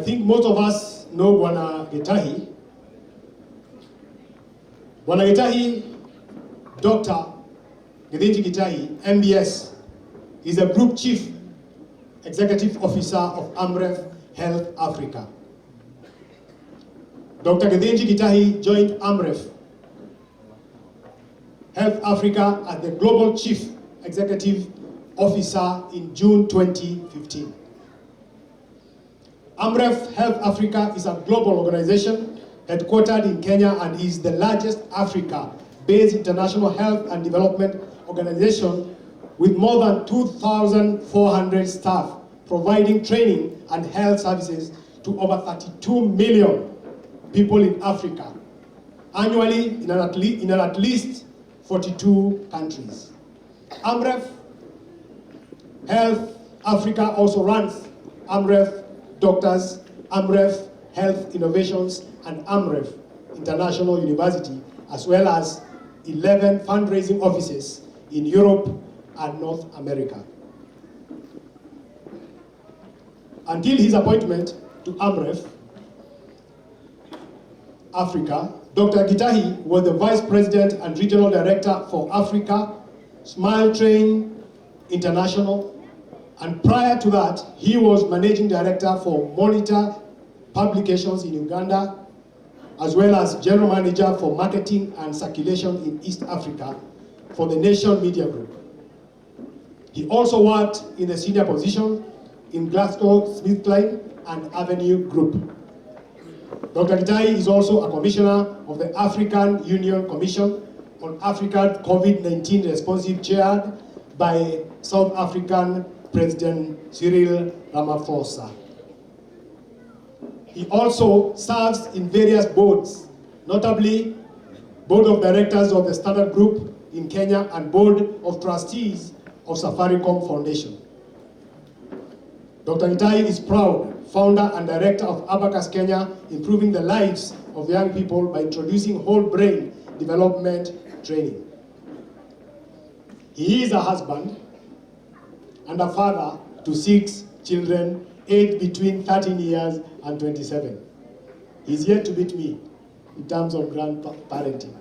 think most of us know Bwana Gitahi. Bwana Gitahi, Dr. Githinji Gitahi, MBS, is a Group Chief Executive Officer of AMREF Health Africa. Dr. Githinji Gitahi joined AMREF Health Africa as the Global Chief Executive Officer in June 2015. AMREF Health Africa is a global organization headquartered in Kenya and is the largest Africa-based international health and development organization with more than 2,400 staff providing training and health services to over 32 million people in Africa, annually in at least 42 countries. AMREF Health Africa also runs AMREF Doctors, AMREF Health Innovations, and AMREF International University, as well as 11 fundraising offices in Europe and North America. Until his appointment to AMREF Africa, Dr. Gitahi was the Vice President and Regional Director for Africa, Smile Train International, and prior to that, he was Managing Director for Monitor Publications in Uganda, as well as General Manager for Marketing and Circulation in East Africa for the Nation Media Group. He also worked in a senior position in GlaxoSmithKline and Avenue Group. Dr. Gitahi is also a commissioner of the African Union Commission on African COVID-19 Responsive, chaired by South African President Cyril Ramaphosa. He also serves in various boards, notably Board of Directors of the Standard Group in Kenya and Board of Trustees of Safaricom Foundation. Dr. Gitahi is proud founder and director of Abacus Kenya, improving the lives of young people by introducing whole brain development training. He is a husband and a father to 6 children aged between 13 years and 27. He's yet to beat me in terms of grandparenting.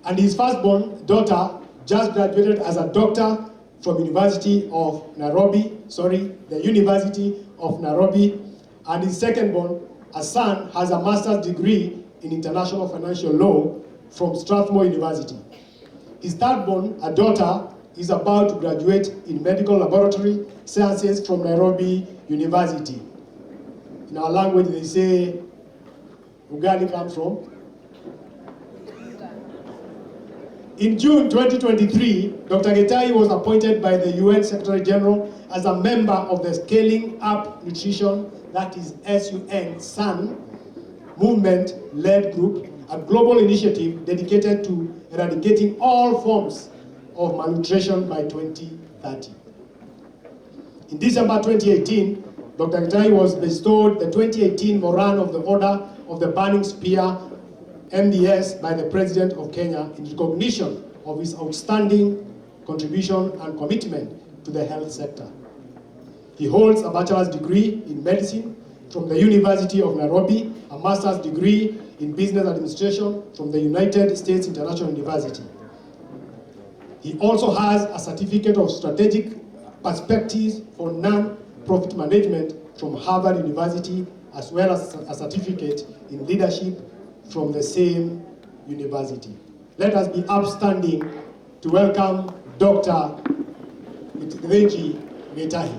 And his firstborn daughter just graduated as a doctor from the University of Nairobi, and his secondborn, a son, has a master's degree in international financial law from Strathmore University. His thirdborn, a daughter, is about to graduate in medical laboratory sciences from Nairobi University. In our language, they say, Ugali comes from. In June 2023, Dr. Gitahi was appointed by the UN Secretary General as a member of the Scaling Up Nutrition, that is SUN movement-led group, a global initiative dedicated to eradicating all forms of malnutrition by 2030. In December 2018, Dr. Gitahi was bestowed the 2018 Moran of the Order of the Burning Spear, MBS, by the President of Kenya in recognition of his outstanding contribution and commitment to the health sector. He holds a bachelor's degree in medicine from the University of Nairobi, a master's degree in business administration from the United States International University. He also has a certificate of strategic perspectives for non-profit management from Harvard University, as well as a certificate in leadership from the same university. Let us be upstanding to welcome Dr. Githinji Gitahi.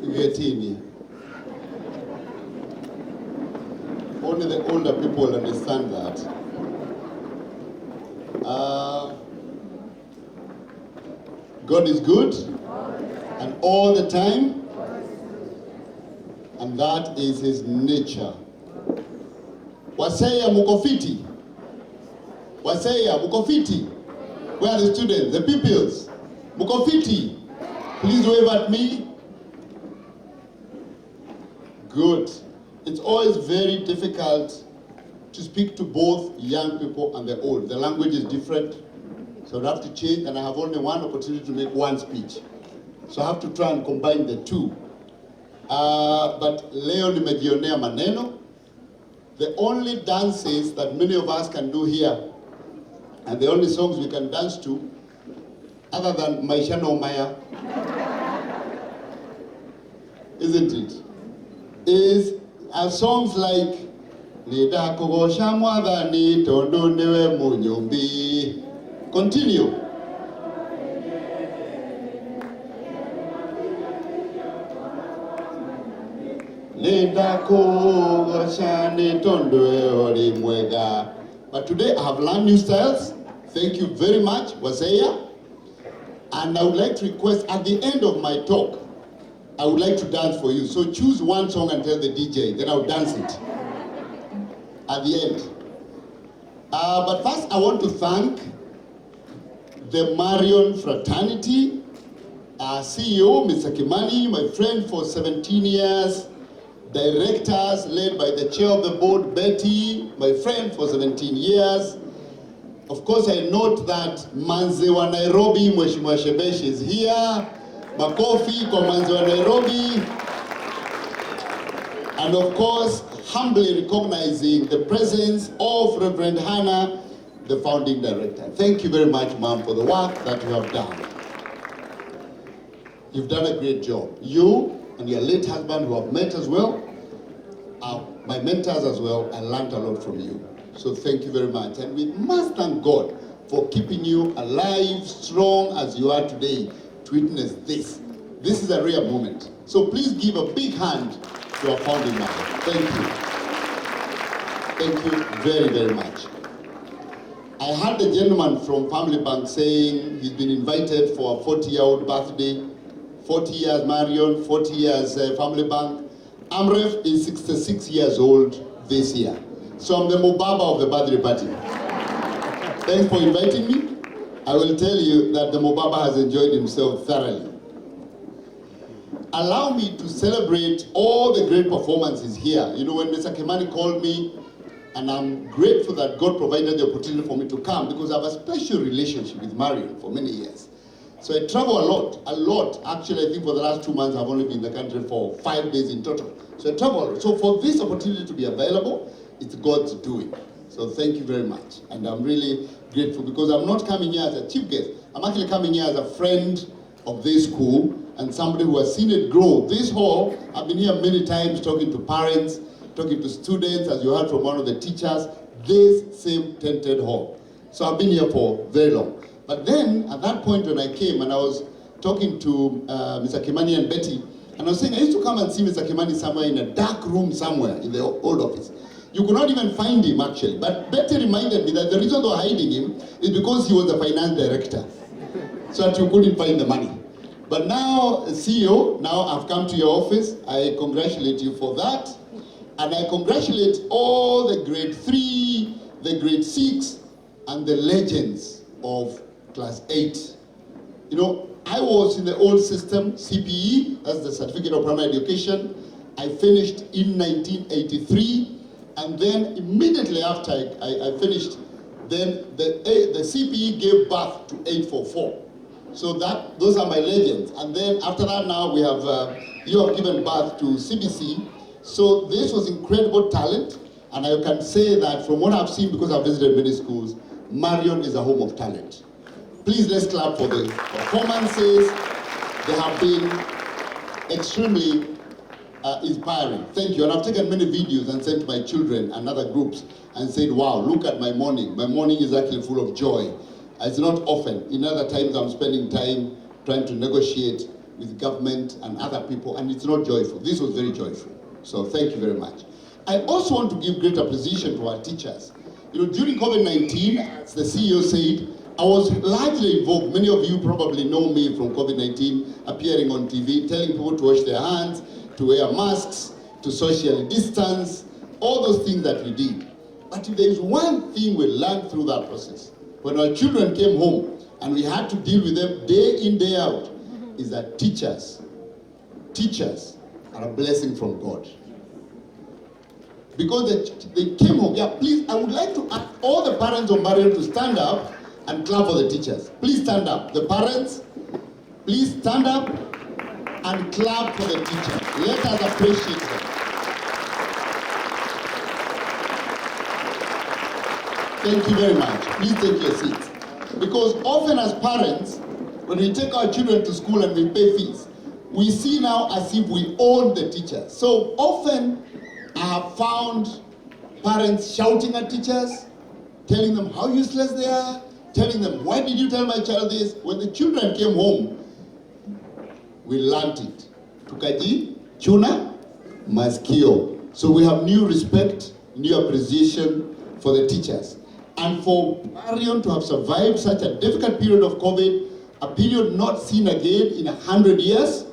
Githinji. Only the older people understand that. God is good, and all the time, and that is his nature. Waseya mukofiti. Waseya mukofiti. Where are the students, the pupils? Mukofiti. Please wave at me. Good. It's always very difficult to speak to both young people and the old. The language is different, so I have to change, and I have only one opportunity to make one speech. So I have to try and combine the two. But leo nimejionea maneno. The only dances that many of us can do here, and the only songs we can dance to, other than Maisha no Maya, isn't it? Is songs like Nida kogosha mwadhani tondo newe munyumbi. Continue. Nida kogosha ni tondo ori mwega. But today I have learned new styles. Thank you very much, Waseya. And I would like to request at the end of my talk, I would like to dance for you. So choose one song and tell the DJ, then I'll dance it at the end. But first, I want to thank the Marion fraternity, CEO, Mr. Kimani, my friend for 17 years, directors led by the chair of the board, Betty, my friend for 17 years. Of course, I note that Manze wa Nairobi, Mheshimiwa Shebesh is here. Makofi kwa Manze wa Nairobi. And of course, humbly recognizing the presence of Reverend Hannah, the founding director. Thank you very much, ma'am, for the work that you have done. You've done a great job. You and your late husband, who I've met as well, are my mentors as well. I learned a lot from you. So thank you very much. And we must thank God for keeping you alive, strong as you are today to witness this. This is a rare moment. So please give a big hand to our founding mother. Thank you. Thank you very, very much. I heard a gentleman from Family Bank saying he's been invited for a 40-year-old birthday. 40 years Marion, 40 years Family Bank. Amref is 66 years old this year. So I'm the Mubaba of the birthday party. Thanks for inviting me. I will tell you that the Mubaba has enjoyed himself thoroughly. Allow me to celebrate all the great performances here. You know, when Mr. Kimani called me, and I'm grateful that God provided the opportunity for me to come because I have a special relationship with Marion for many years. So I travel a lot. Actually, I think for the last 2 months, I've only been in the country for 5 days in total. So I travel a lot. So for this opportunity to be available, it's God's doing. So thank you very much. And I'm really grateful because I'm not coming here as a chief guest. I'm actually coming here as a friend of this school and somebody who has seen it grow. This hall, I've been here many times talking to parents, talking to students, as you heard from one of the teachers, this same tented hall. So I've been here for very long. But then, at that point when I came and I was talking to Mr. Kimani and Betty, and I was saying, I used to come and see Mr. Kimani somewhere in a dark room somewhere in the old office. You could not even find him actually. But Betty reminded me that the reason they were hiding him is because he was the finance director. So that you couldn't find the money. But now, CEO, now I've come to your office. I congratulate you for that. And I congratulate all the grade 3, the grade 6, and the legends of class 8. You know, I was in the old system, CPE, that's the Certificate of Primary Education. I finished in 1983, and then immediately after I finished, then the CPE gave birth to 844. So those are my legends. And then after that now we have, you have given birth to CBC. So this was incredible talent, and I can say that from what I've seen, because I've visited many schools, Marion is a home of talent. Please let's clap for the performances. They have been extremely inspiring. Thank you. And I've taken many videos and sent to my children and other groups and said, wow, look at my morning. My morning is actually full of joy. It's not often. In other times I'm spending time trying to negotiate with government and other people, and it's not joyful. This was very joyful. So thank you very much. I also want to give great appreciation to our teachers. You know, during COVID-19, as the CEO said, I was largely involved. Many of you probably know me from COVID-19, appearing on TV, telling people to wash their hands, to wear masks, to socially distance, all those things that we did. But if there is one thing we learned through that process, when our children came home and we had to deal with them day in, day out, is that teachers are a blessing from God. Because they came home. Yeah, please, I would like to ask all the parents of Marion to stand up and clap for the teachers. Please stand up. The parents, please stand up and clap for the teachers. Let us appreciate them. Thank you very much. Please take your seats. Because often as parents, when we take our children to school and we pay fees, we see now as if we own the teachers. So often I have found parents shouting at teachers, telling them how useless they are, telling them, why did you tell my child this? When the children came home, we learned it. Tukaji, chuna, maskio. So we have new respect, new appreciation for the teachers. And for Marion to have survived such a difficult period of COVID, a period not seen again in 100 years,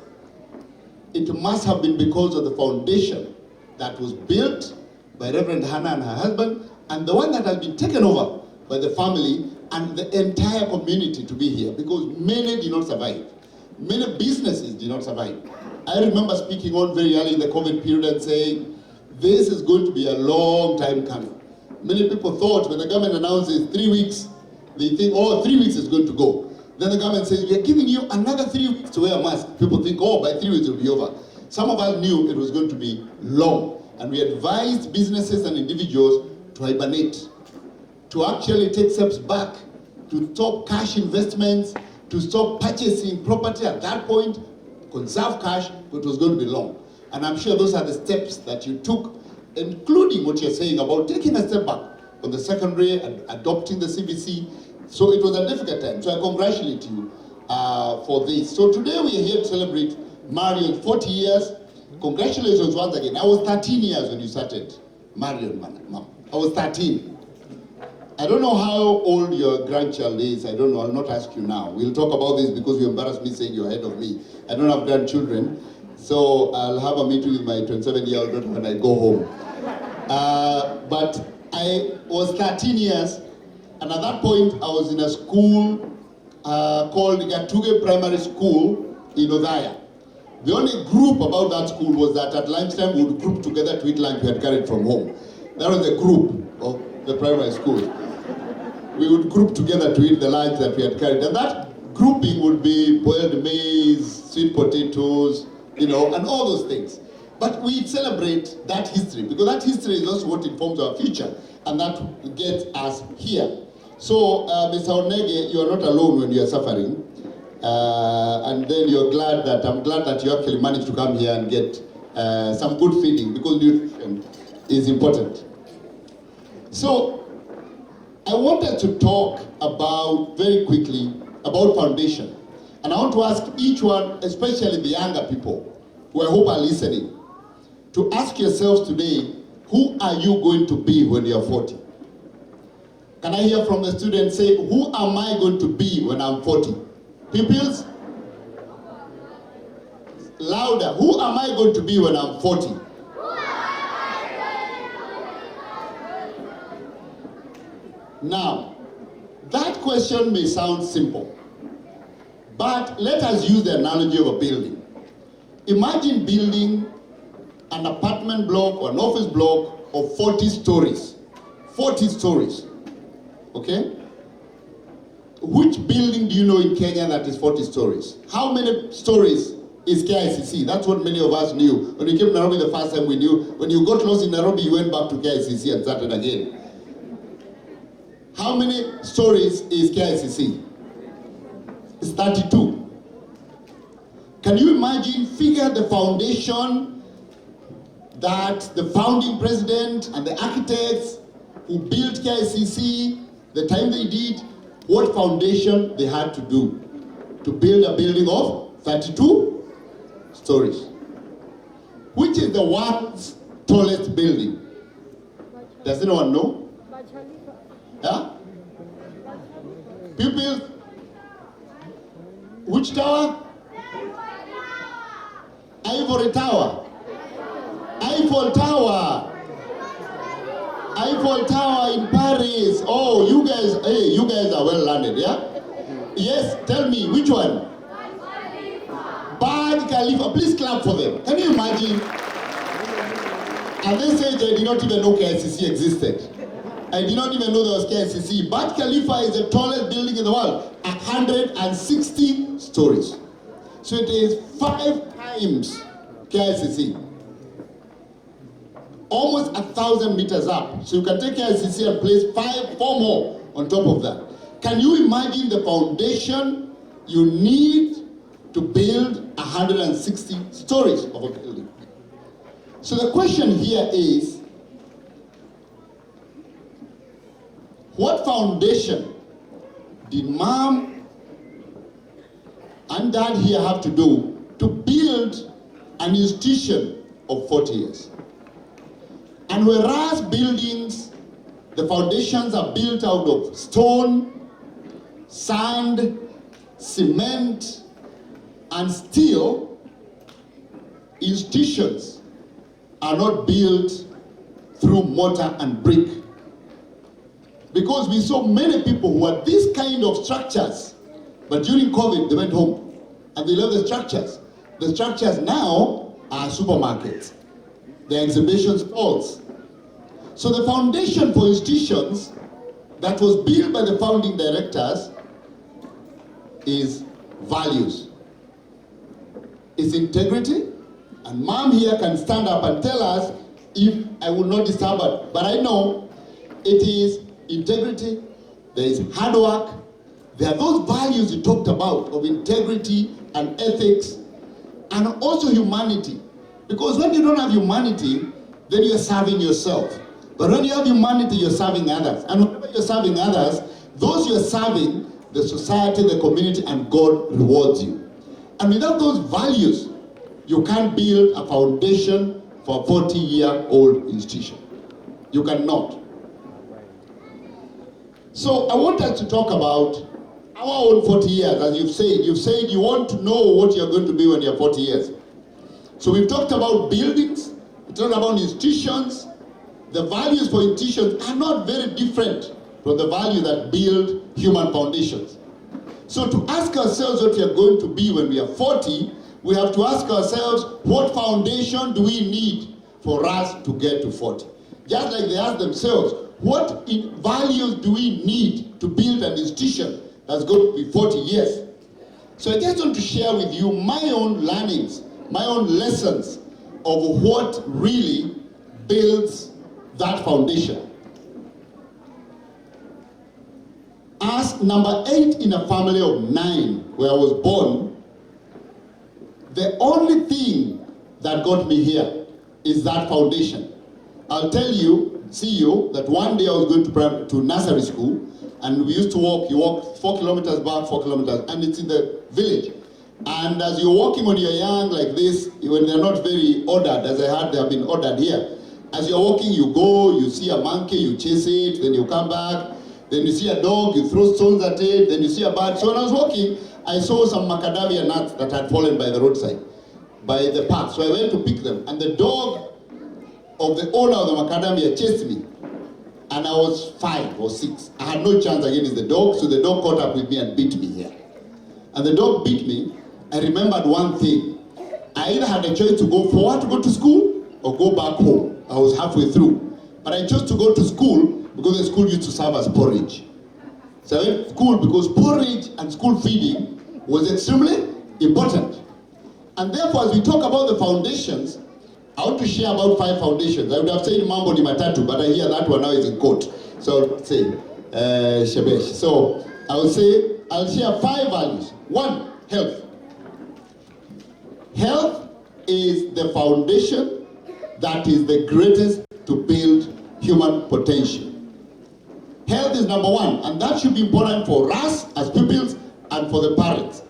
it must have been because of the foundation that was built by Reverend Hannah and her husband, and the one that has been taken over by the family and the entire community to be here, because many did not survive. Many businesses did not survive. I remember speaking on very early in the COVID period and saying, this is going to be a long time coming. Many people thought when the government announces 3 weeks, they think, oh, 3 weeks is going to go. Then the government says, we are giving you another 3 weeks to wear a mask. People think, oh, by 3 weeks it will be over. Some of us knew it was going to be long. And we advised businesses and individuals to hibernate, to actually take steps back, to stop cash investments, to stop purchasing property at that point, conserve cash, but it was going to be long. And I'm sure those are the steps that you took, including what you're saying about taking a step back on the secondary and adopting the CBC. So it was a difficult time. So I congratulate you for this. So today we are here to celebrate Marion's 40 years. Congratulations once again. I was 13 years when you started Marion, Mom. I was 13. I don't know how old your grandchild is. I don't know. I'll not ask you now. We'll talk about this because you embarrass me saying you're ahead of me. I don't have grandchildren. So I'll have a meeting with my 27-year-old daughter when I go home. But I was 13 years, and at that point I was in a school called Gituhi Primary School in Odhaya. The only group about that school was that at lunchtime we would group together to eat lunch we had carried from home. That was the group of the primary school. We would group together to eat the lunch that we had carried. And that grouping would be boiled maize, sweet potatoes, and all those things. But we celebrate that history, because that history is also what informs our future, and that gets us here. So, Mr. Onege, you are not alone when you are suffering. And then I'm glad that you actually managed to come here and get some good feeding, because nutrition is important. So, I wanted to talk very quickly about foundation. And I want to ask each one, especially the younger people, who I hope are listening, to ask yourselves today, who are you going to be when you're 40? Can I hear from the students say, who am I going to be when I'm 40? Pupils? Louder. Who am I going to be when I'm 40? Now, that question may sound simple, but let us use the analogy of a building. Imagine building an apartment block or an office block of 40 stories. 40 stories. Okay? Which building do you know in Kenya that is 40 stories? How many stories is KICC? That's what many of us knew. When we came to Nairobi the first time, we knew. When you got lost in Nairobi, you went back to KICC and started again. How many stories is KICC? It's 32. Can you imagine, figure the foundation that the founding president and the architects who built KICC, the time they did, what foundation they had to do to build a building of 32 stories. Which is the world's tallest building? Does anyone know? Yeah? Pupils? Which tower? Ivory Tower. Eiffel Tower. Eiffel Tower in Paris. Oh, you guys are well learned, yeah? Yes, tell me, which one? Burj Khalifa, please clap for them. Can you imagine? At this age, I did not even know KICC existed. I did not even know there was KICC. Burj Khalifa is the tallest building in the world, 160 stories. So it is 5 times KICC. Almost 1,000 meters up. So you can take KICC and place 4 more on top of that. Can you imagine the foundation you need to build 160 stories of a building? So the question here is, what foundation did mom and dad here have to do to build an institution of 40 years? And whereas buildings, the foundations are built out of stone, sand, cement, and steel, institutions are not built through mortar and brick. Because we saw many people who had these kind of structures, but during COVID they went home and they left the structures. The structures now are supermarkets, they're exhibition stalls. So the foundation for institutions that was built by the founding directors is values. It's integrity, and mom here can stand up and tell us if I will not disturb her. But I know it is integrity, there is hard work, there are those values you talked about of integrity and ethics, and also humanity. Because when you don't have humanity, then you're serving yourself. But when you have humanity, you're serving others. And whenever you're serving others, those you're serving, the society, the community, and God rewards you. And without those values, you can't build a foundation for a 40-year-old institution. You cannot. So I want us to talk about our own 40 years. As you've said, you want to know what you're going to be when you're 40 years. So we've talked about buildings, we've talked about institutions. The values for institutions are not very different from the values that build human foundations. So to ask ourselves what we are going to be when we are 40, we have to ask ourselves, what foundation do we need for us to get to 40? Just like they ask themselves, what values do we need to build an institution that's going to be 40 years? So I just want to share with you my own learnings, my own lessons of what really builds that foundation. As number 8 in a family of 9 where I was born, the only thing that got me here is that foundation. I'll tell you, that one day I was going to nursery school, and we used to walk. You walk 4 kilometers back, 4 kilometers, and it's in the village. And as you're walking when you're young like this, when they're not very ordered, as I heard they have been ordered here, as you're walking, you go, you see a monkey, you chase it, then you come back, then you see a dog, you throw stones at it, then you see a bird. So when I was walking, I saw some macadamia nuts that had fallen by the roadside, by the path. So I went to pick them, and the dog of the owner of the macadamia chased me. And I was 5 or 6. I had no chance against the dog, so the dog caught up with me and beat me here. And the dog beat me. I remembered one thing. I either had a choice to go forward to go to school or go back home. I was halfway through. But I chose to go to school because the school used to serve as porridge. So I went to school because porridge and school feeding was extremely important. And therefore, as we talk about the foundations, I want to share about 5 foundations. I would have said Mambo ni Matatu, but I hear that one now is in court. So I'll say, Shebesh. So I'll share 5 values. 1, health. Health is the foundation that is the greatest to build human potential. Health is number 1, and that should be important for us as pupils and for the parents.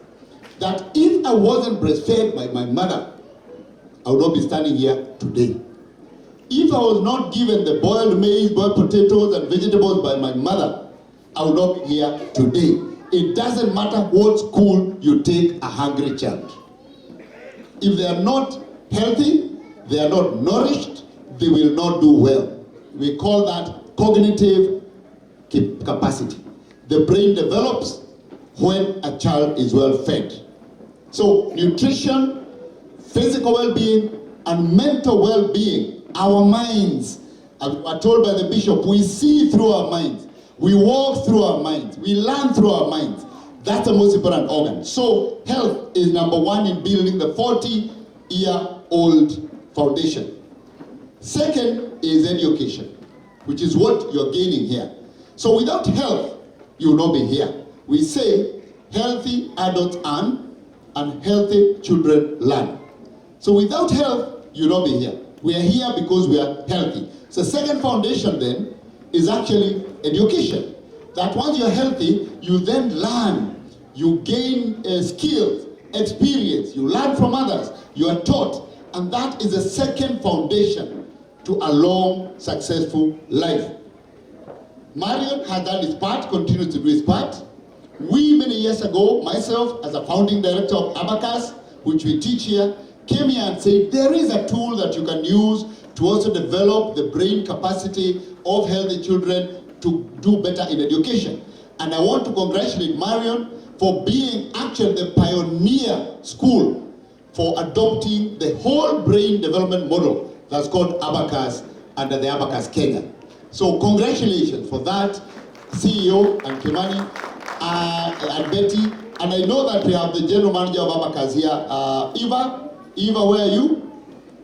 That if I wasn't breastfed by my mother, I would not be standing here today. If I was not given the boiled maize, boiled potatoes, and vegetables by my mother, I would not be here today. It doesn't matter what school you take a hungry child. If they are not healthy, they are not nourished, they will not do well. We call that cognitive capacity. The brain develops when a child is well fed. So nutrition, physical well-being, and mental well-being, our minds, are told by the bishop, we see through our minds, we walk through our minds, we learn through our minds. That's the most important organ. So health is number one in building the 40-year-old foundation. Second is education, which is what you're gaining here. So without health, you will not be here. We say healthy adults earn and healthy children learn. So without health, you will not be here. We are here because we are healthy. So second foundation then is actually education. That once you're healthy, you then learn, you gain skills, experience, you learn from others, you are taught, and that is the second foundation to a long, successful life. Marion has done his part, continues to do his part. We, many years ago, myself as a founding director of Abacus, which we teach here, came here and said, there is a tool that you can use to also develop the brain capacity of healthy children to do better in education. And I want to congratulate Marion for being actually the pioneer school for adopting the whole brain development model that's called Abacus under the Abacus Kenya. So congratulations for that, CEO and Kimani and Betty. And I know that we have the general manager of Abacus here, Eva, where are you?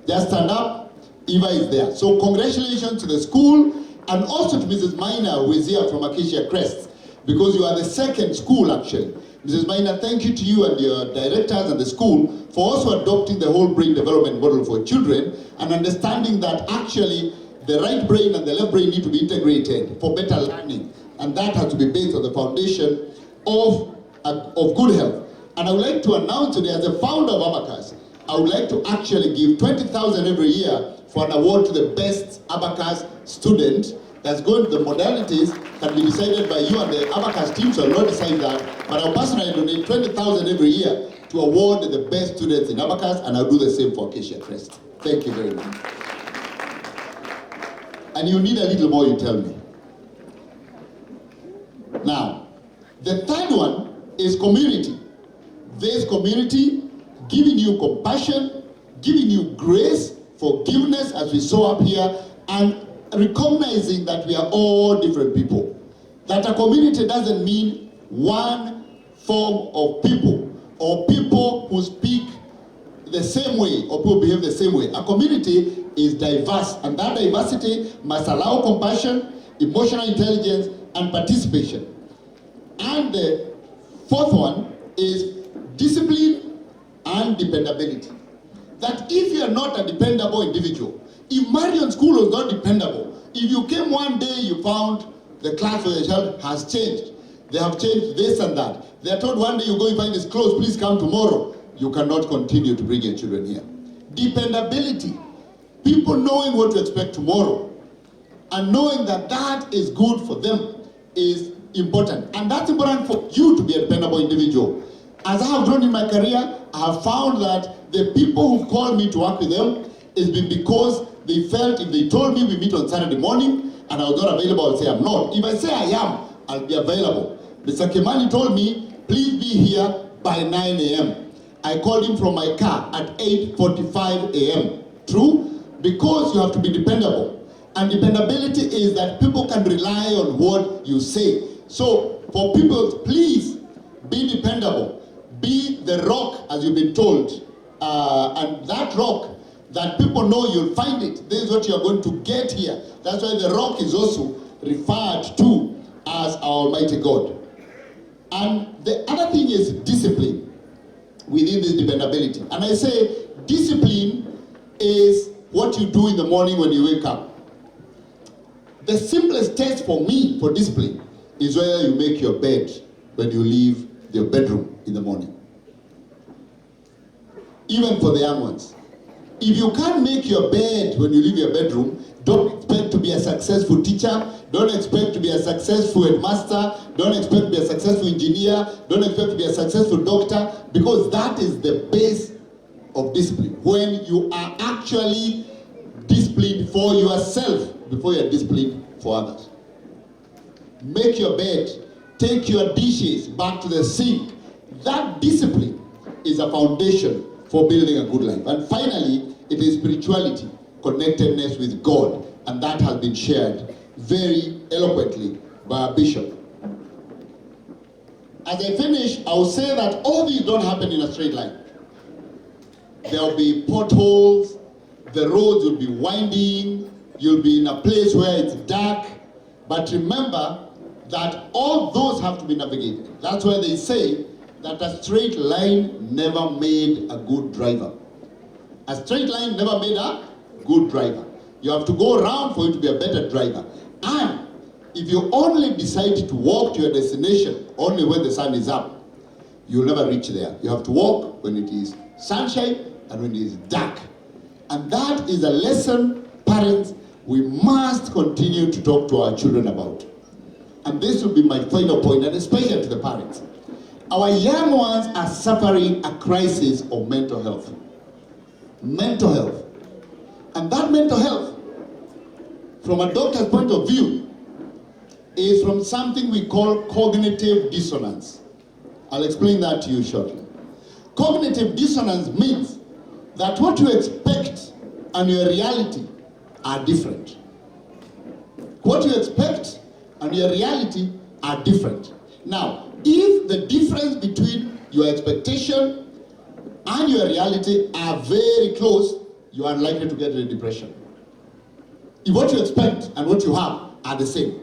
Just stand up. Eva is there. So congratulations to the school and also to Mrs. Minor, who is here from Acacia Crest, because you are the second school actually. Mrs. Minor, thank you to you and your directors and the school for also adopting the whole brain development model for children and understanding that actually the right brain and the left brain need to be integrated for better learning. And that has to be based on the foundation of good health. And I would like to announce today, as the founder of Abacus, I would like to actually give 20,000 every year for an award to the best Abacus student. That's going to the modalities can be decided by you and the Abacus team, so I will not decide that. But I'll personally donate 20,000 every year to award the best students in Abacus, and I'll do the same for Acacia Crest. Thank you very much. And you need a little more, you tell me. Now, the third one is community. This community giving you compassion, giving you grace, forgiveness, as we saw up here, and recognizing that we are all different people. That a community doesn't mean one form of people, or people who speak the same way, or people behave the same way. A community is diverse, and that diversity must allow compassion, emotional intelligence, and participation. And the fourth one is discipline and dependability. That if you are not a dependable individual, if Marion School was not dependable, if you came one day, you found the class for your child has changed. They have changed this and that. They are told one day you go and find this closed, please come tomorrow. You cannot continue to bring your children here. Dependability. People knowing what to expect tomorrow and knowing that that is good for them is important. And that's important for you to be a dependable individual. As I have grown in my career, I have found that the people who call me to work with them is because they felt if they told me we meet on Saturday morning and I was not available, I would say I'm not. If I say I am, I'll be available. Mr. Kimani told me, please be here by 9 a.m. I called him from my car at 8:45 a.m. True? Because you have to be dependable. And dependability is that people can rely on what you say. So for people, please be dependable. Be the rock, as you've been told. And that rock, that people know you'll find it. This is what you're going to get here. That's why the rock is also referred to as our Almighty God. And the other thing is discipline within this dependability. And I say discipline is what you do in the morning when you wake up. The simplest test for me for discipline is whether you make your bed when you leave your bedroom in the morning. Even for the young ones. If you can't make your bed when you leave your bedroom, don't expect to be a successful teacher, don't expect to be a successful headmaster, don't expect to be a successful engineer, don't expect to be a successful doctor, because that is the base of discipline. When you are actually disciplined for yourself before you are disciplined for others. Make your bed, take your dishes back to the sink. That discipline is a foundation for building a good life. And finally, it is spirituality, connectedness with God, and that has been shared very eloquently by our bishop. As I finish, I will say that all these don't happen in a straight line. There will be potholes, the roads will be winding, you'll be in a place where it's dark, but remember that all those have to be navigated. That's why they say that a straight line never made a good driver. A straight line never made a good driver. You have to go around for you to be a better driver. And if you only decide to walk to your destination only when the sun is up, you'll never reach there. You have to walk when it is sunshine and when it is dark. And that is a lesson, parents, we must continue to talk to our children about. And this will be my final point, and especially to the parents. Our young ones are suffering a crisis of mental health. Mental health. And that mental health, from a doctor's point of view, is from something we call cognitive dissonance. I'll explain that to you shortly. Cognitive dissonance means that what you expect and your reality are different. What you expect and your reality are different. Now, if the difference between your expectation and your reality are very close, you are likely to get a depression. If what you expect and what you have are the same.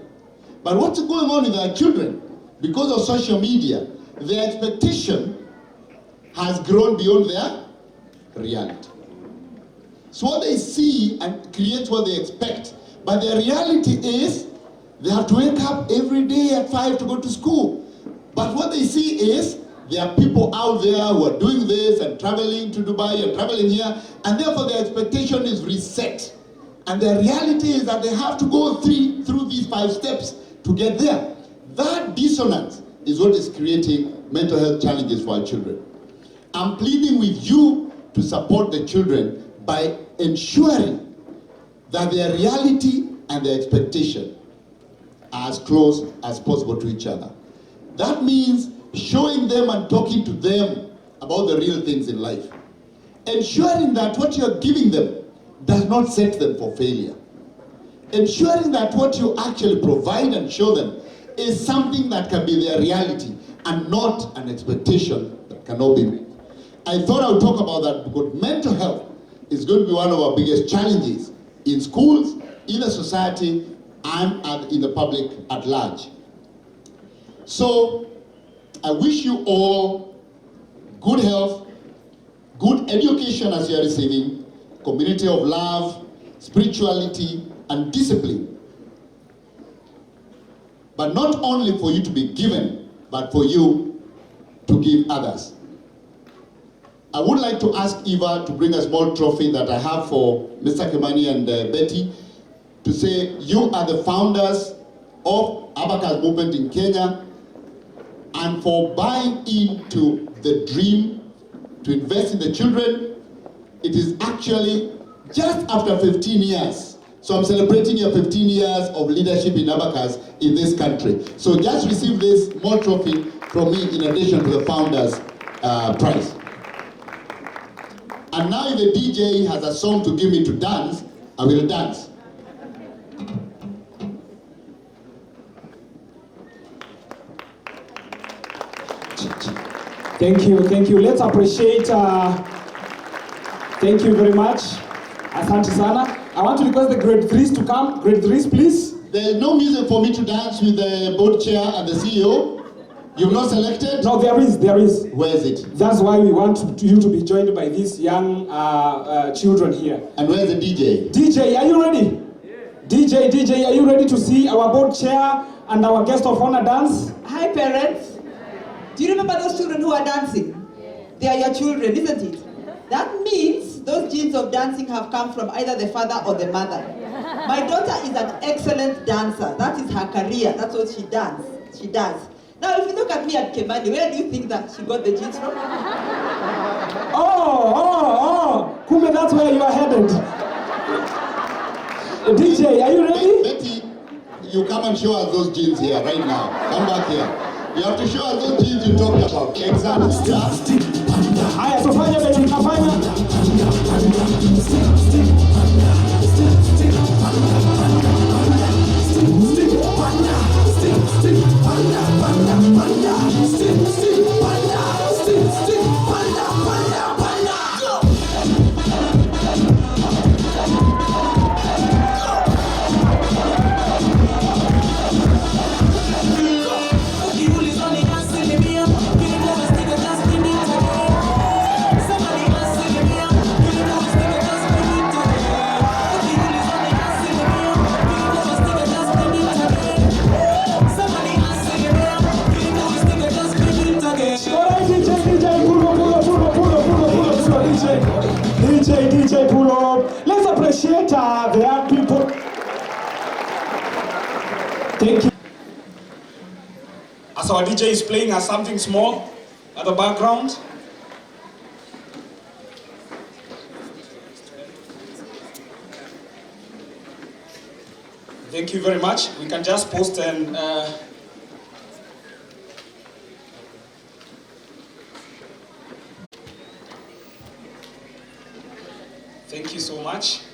But what's going on with our children? Because of social media, their expectation has grown beyond their reality. So what they see and creates what they expect. But their reality is they have to wake up every day at 5 to go to school. But what they see is there are people out there who are doing this and traveling to Dubai and traveling here, and therefore their expectation is reset. And their reality is that they have to go through these 5 steps to get there. That dissonance is what is creating mental health challenges for our children. I'm pleading with you to support the children by ensuring that their reality and their expectation are as close as possible to each other. That means showing them and talking to them about the real things in life. Ensuring that what you're giving them does not set them for failure. Ensuring that what you actually provide and show them is something that can be their reality and not an expectation that cannot be met. I thought I would talk about that because mental health is going to be one of our biggest challenges in schools, in the society, and in the public at large. So, I wish you all good health, good education as you are receiving, community of love, spirituality, and discipline. But not only for you to be given, but for you to give others. I would like to ask Eva to bring a small trophy that I have for Mr. Kimani and Betty to say you are the founders of Abacus movement in Kenya and for buying into the dream to invest in the children. It is actually just after 15 years. So I'm celebrating your 15 years of leadership in Abacus in this country. So just receive this small trophy from me in addition to the founders prize. And now if the DJ has a song to give me to dance, I will dance. Thank you. Let's appreciate, thank you very much. Asante sana. I want to request the grade 3s to come. Grade 3s, please. There is no music for me to dance with the board chair and the CEO. You've not selected? No, there is. Where is it? That's why we want you to be joined by these young children here. And where's the DJ? DJ, are you ready? Yeah. DJ, are you ready to see our board chair and our guest of honor dance? Hi parents. Do you remember those children who are dancing? They are your children, isn't it? That means those genes of dancing have come from either the father or the mother. My daughter is an excellent dancer. That is her career. That's what she does. Now, if you look at me at Kimani, where do you think that she got the genes from? Oh, Kume, that's where you are headed. DJ, are you ready? Betty, you come and show us those genes here right now. Come back here. You have to show us those genes you talked about. Exactly. tufanye venye tunafanya. DJ, pull up. Let's appreciate the young people. Thank you. As our DJ is playing us something small at the background. Thank you very much. We can just post and thank you so much.